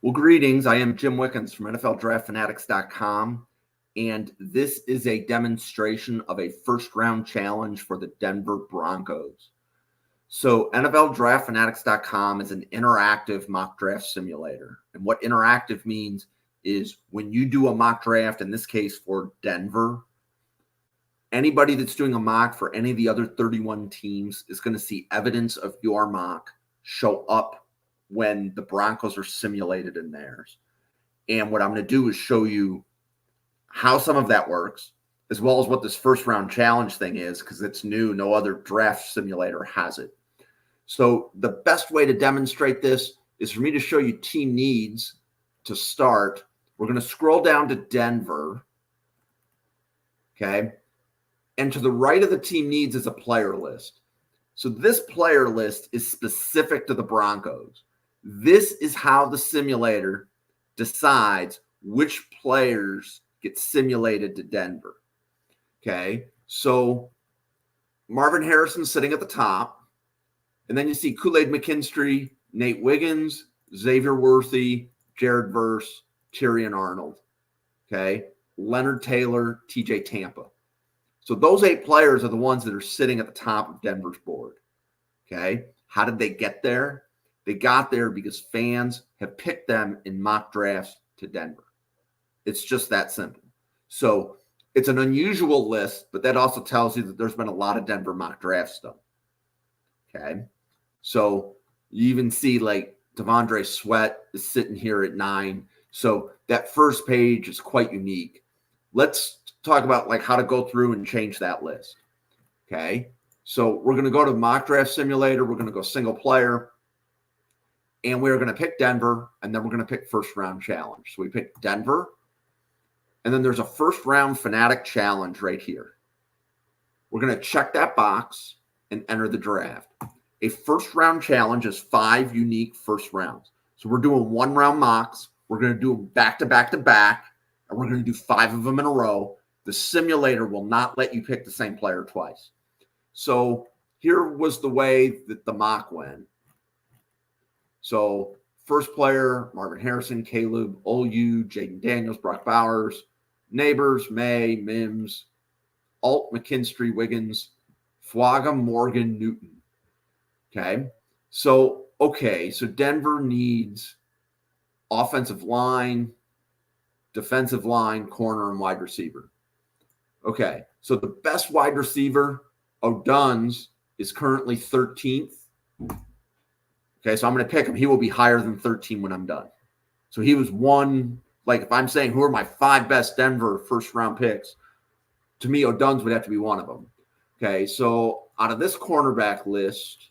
Well, greetings. I am Jim Wickens from NFLDraftFanatics.com, and this is a demonstration of a first-round challenge for the Denver Broncos. So NFLDraftFanatics.com is an interactive mock draft simulator. And what interactive means is when you do a mock draft, in this case for Denver, anybody that's doing a mock for any of the other 31 teams is going to see evidence of your mock show up when the Broncos are simulated in theirs. And what I'm going to do is show you how some of that works, as well as what this first round challenge thing is, because it's new. No other draft simulator has it. So the best way to demonstrate this is for me to show you team needs to start. We're going to scroll down to Denver. Okay. And to the right of the team needs is a player list. So this player list is specific to the Broncos. This is how the simulator decides which players get simulated to Denver. Okay. So Marvin Harrison sitting at the top. And then you see Kool-Aid McKinstry, Nate Wiggins, Xavier Worthy, Jared Verse, Tyrion Arnold. Okay. Leonard Taylor, TJ Tampa. So those 8 players are the ones that are sitting at the top of Denver's board. Okay. How did they get there? They got there because fans have picked them in mock drafts to Denver. It's just that simple. So it's an unusual list, but that also tells you that there's been a lot of Denver mock drafts done. Okay. So you even see like Devondre Sweat is sitting here at 9. So that first page is quite unique. Let's talk about like how to go through and change that list. Okay. So we're going to go to mock draft simulator. We're going to go single player. And we're going to pick Denver, and then we're going to pick first round challenge. So we pick Denver, and then there's a first round Fanatic challenge right here. We're going to check that box and enter the draft. A first round challenge is 5 unique first rounds. So we're doing 1 round mocks. We're going to do them back to back to back, and we're going to do 5 of them in a row. The simulator will not let you pick the same player twice. So here was the way that the mock went. So first player, Marvin Harrison, Caleb, Olu, Jaden Daniels, Brock Bowers, Neighbors, May, Mims, Alt, McKinstry, Wiggins, Fuaga, Morgan, Newton. Okay. So Denver needs offensive line, defensive line, corner, and wide receiver. Okay. So the best wide receiver, O'Dunn's, is currently 13th. Okay, so I'm going to pick him. He will be higher than 13 when I'm done. So he was one, like if I'm saying who are my 5 best Denver first round picks, to me, O'Dunn's would have to be one of them. Okay, so out of this cornerback list,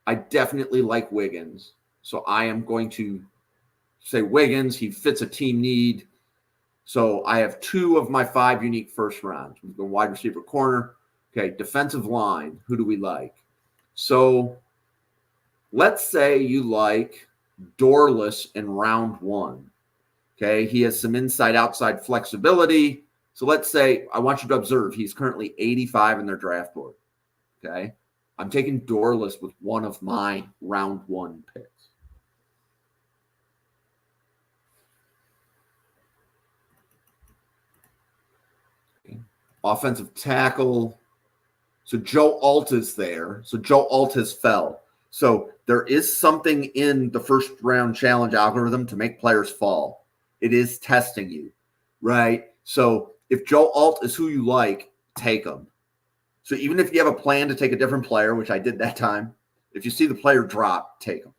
I definitely like Wiggins. So I am going to say Wiggins. He fits a team need. So I have 2 of my 5 unique first rounds. We go wide receiver, corner. Okay, defensive line. Who do we like? So let's say you like Dorless in round 1. Okay, he has some inside-outside flexibility. So let's say I want you to observe he's currently 85 in their draft board. Okay, I'm taking Dorless with one of my round 1 picks. Okay. Offensive tackle. So Joe Alt is there. So Joe Alt has fell. So there is something in the first round challenge algorithm to make players fall. It is testing you, right? So if Joe Alt is who you like, take him. So even if you have a plan to take a different player, which I did that time, if you see the player drop, take him.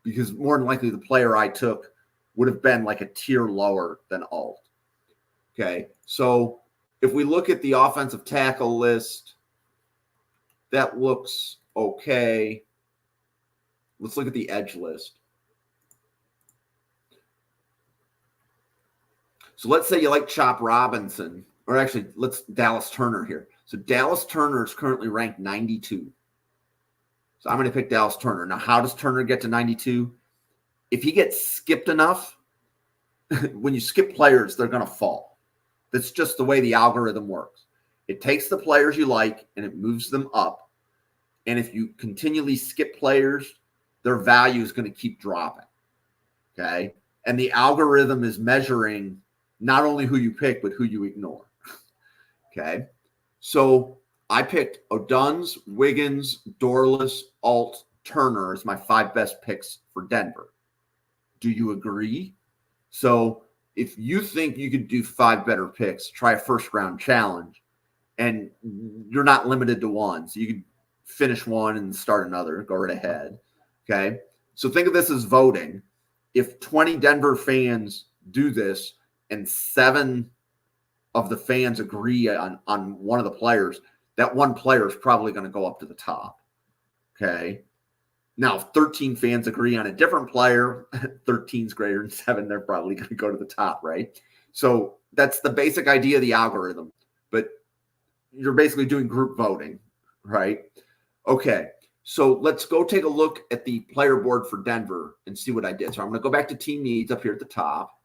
Because more than likely the player I took would have been like a tier lower than Alt. Okay, so if we look at the offensive tackle list, that looks okay. Let's look at the edge list. So let's say you like Chop Robinson, or actually let's Dallas Turner here. So Dallas Turner is currently ranked 92. So I'm going to pick Dallas Turner. Now, how does Turner get to 92? If he gets skipped enough, when you skip players, they're going to fall. That's just the way the algorithm works. It takes the players you like and it moves them up. And if you continually skip players, their value is going to keep dropping. Okay. And the algorithm is measuring not only who you pick, but who you ignore. Okay. So I picked O'Dunn's, Wiggins, Dorless, Alt, Turner as my 5 best picks for Denver. Do you agree? So if you think you could do 5 better picks, try a first round challenge, and you're not limited to one. So you could finish one and start another, go right ahead. Okay. So think of this as voting. If 20 Denver fans do this and 7 of the fans agree on one of the players, that one player is probably going to go up to the top. Okay. Now, if 13 fans agree on a different player, 13 is greater than 7, they're probably going to go to the top, right? So that's the basic idea of the algorithm. But you're basically doing group voting, right? Okay. So let's go take a look at the player board for Denver and see what I did. So I'm going to go back to team needs up here at the top.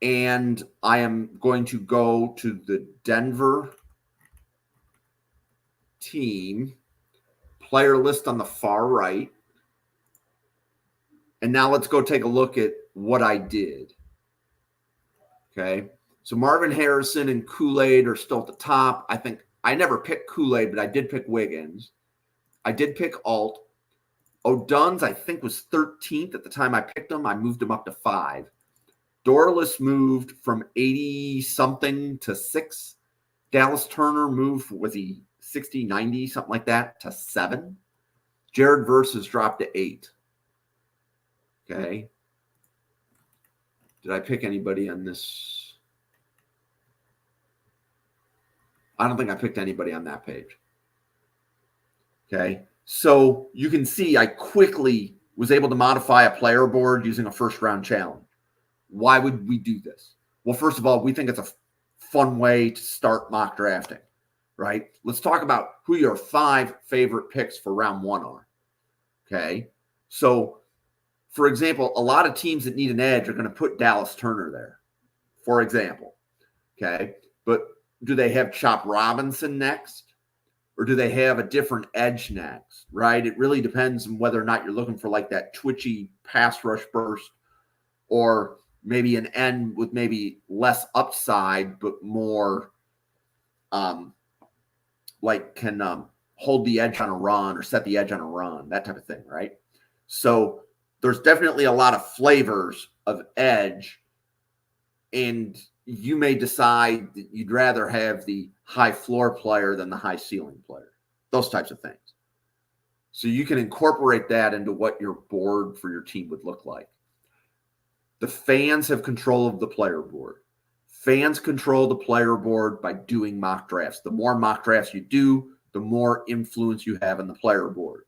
And I am going to go to the Denver team player list on the far right. And now let's go take a look at what I did. Okay. So Marvin Harrison and Kool-Aid are still at the top. I think I never picked Kool-Aid, but I did pick Wiggins. I did pick Alt. O'Dunn's, I think, was 13th at the time I picked him. I moved him up to 5. Dorless moved from 80-something to 6. Dallas Turner moved, was he 60, 90, something like that, to 7. Jared Versus dropped to 8. Okay. Did I pick anybody on this? I don't think I picked anybody on that page. Okay. So you can see I quickly was able to modify a player board using a first round challenge. Why would we do this? Well, first of all, we think it's a fun way to start mock drafting, right? Let's talk about who your 5 favorite picks for round 1 are. Okay. So, for example, a lot of teams that need an edge are going to put Dallas Turner there, for example. Okay. But do they have Chop Robinson next? Or do they have a different edge next, right? It really depends on whether or not you're looking for like that twitchy pass rush burst, or maybe an end with maybe less upside, but more like can hold the edge on a run or set the edge on a run, that type of thing, right? So there's definitely a lot of flavors of edge, and you may decide that you'd rather have the high floor player than the high ceiling player, those types of things. So you can incorporate that into what your board for your team would look like. The fans have control of the player board. Fans control the player board by doing mock drafts. The more mock drafts you do, the more influence you have on the player board.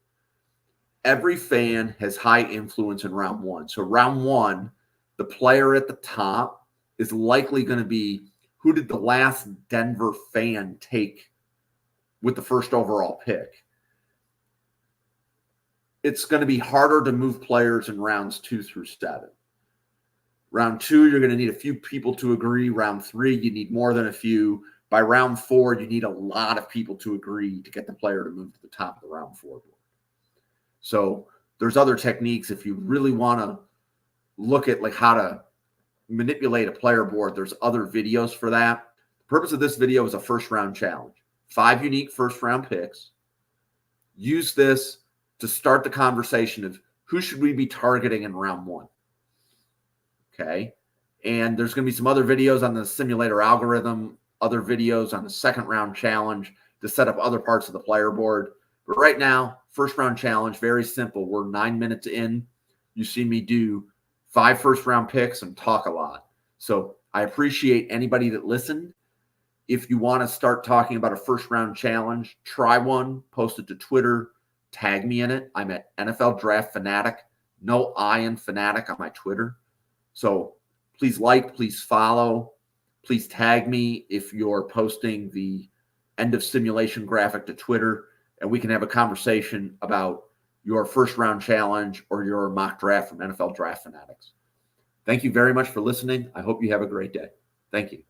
Every fan has high influence in round 1. So round 1, the player at the top is likely going to be, who did the last Denver fan take with the first overall pick? It's going to be harder to move players in rounds 2 through 7. Round 2, you're going to need a few people to agree. Round 3, you need more than a few. By round 4, you need a lot of people to agree to get the player to move to the top of the round 4 board. So there's other techniques if you really want to look at like how to manipulate a player board. There's other videos for that. The purpose of this video is a first round challenge. 5 unique first round picks. Use this to start the conversation of who should we be targeting in round 1. Okay. And there's going to be some other videos on the simulator algorithm, other videos on the second round challenge to set up other parts of the player board. But right now, first round challenge, very simple. We're 9 minutes in. You see me do 5 first round picks and talk a lot. So I appreciate anybody that listened. If you want to start talking about a first round challenge, try one, post it to Twitter, tag me in it. I'm at NFL Draft Fanatic, no I in Fanatic on my Twitter. So please like, please follow, please tag me if you're posting the end of simulation graphic to Twitter, and we can have a conversation about your first round challenge or your mock draft from NFL Draft Fanatics. Thank you very much for listening. I hope you have a great day. Thank you.